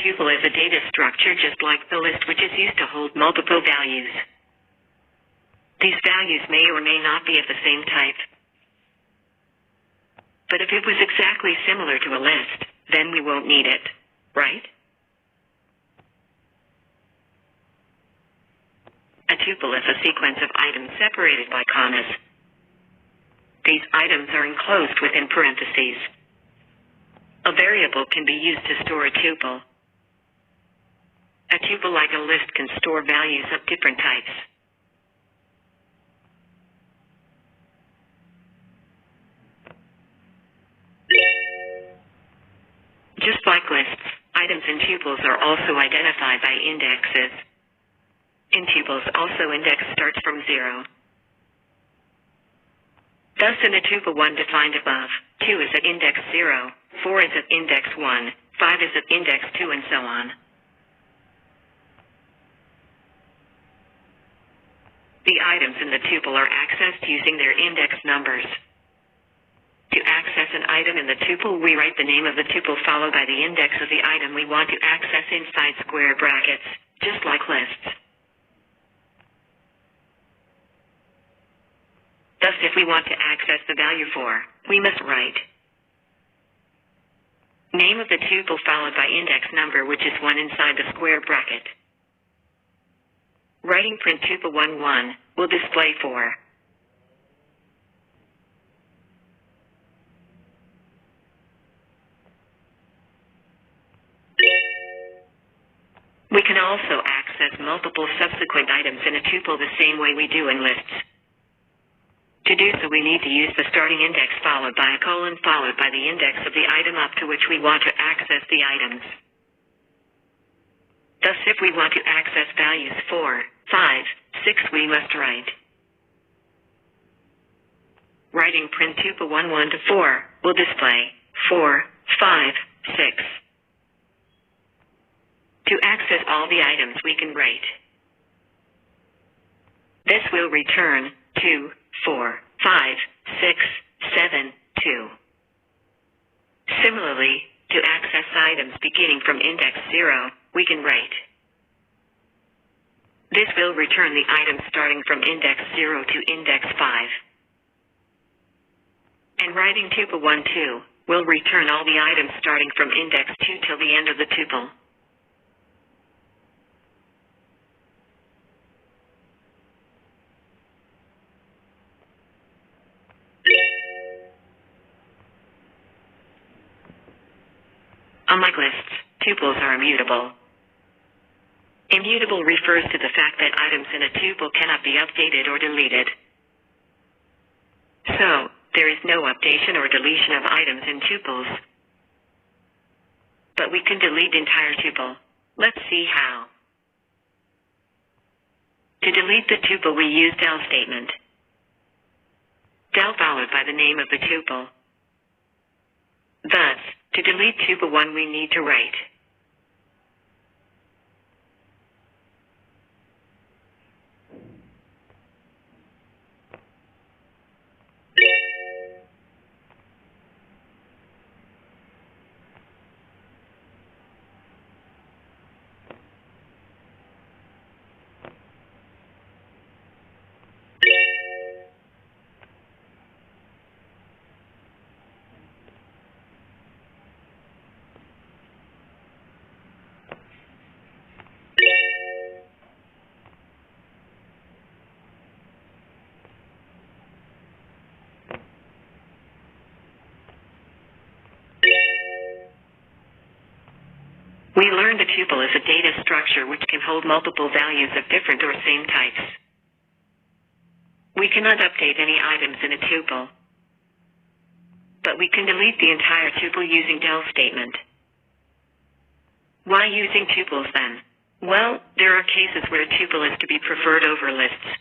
tuple is a data structure just like the list, which is used to hold multiple values. These values may or may not be of the same type. But if it was exactly similar to a list, then we won't need it, right? A tuple is a sequence of items separated by commas. These items are enclosed within parentheses. A variable can be used to store a tuple. A tuple, like a list, can store values of different types. Just like lists, items in tuples are also identified by indexes. In tuples, also index starts from 0. Thus, in a tuple 1 defined above, 2 is at index 0, 4 is at index 1, 5 is at index 2, and so on. The items in the tuple are accessed using their index numbers. To access an item in the tuple, we write the name of the tuple followed by the index of the item we want to access inside square brackets, just like lists. Thus, if we want to access the value 4, we must write name of the tuple followed by index number, which is 1 inside the square bracket. Writing print tuple 1 1 will display 4. We can also access multiple subsequent items in a tuple the same way we do in lists. To do so, we need to use the starting index followed by a colon followed by the index of the item up to which we want to access the items. Thus, if we want to access values 4, 5, 6, we must write writing print tuple 1 1 to 4 will display 4, 5, 6. To access all the items, we can write this will return 2, 4, 5, 6, 7, 2. Similarly, to access items beginning from index 0, we can write this will return the items starting from index 0 to index 5. And writing tuple 1 2 will return all the items starting from index 2 till the end of the tuple. Unlike lists, tuples are immutable. Immutable refers to the fact that items in a tuple cannot be updated or deleted. So, there is no updation or deletion of items in tuples. But we can delete the entire tuple. Let's see how. To delete the tuple, we use del statement. Del followed by the name of the tuple. Thus, to delete tuple 1, we need to write We learned the tuple is a data structure which can hold multiple values of different or same types. We cannot update any items in a tuple, but we can delete the entire tuple using del statement. Why using tuples then? Well, there are cases where a tuple is to be preferred over lists.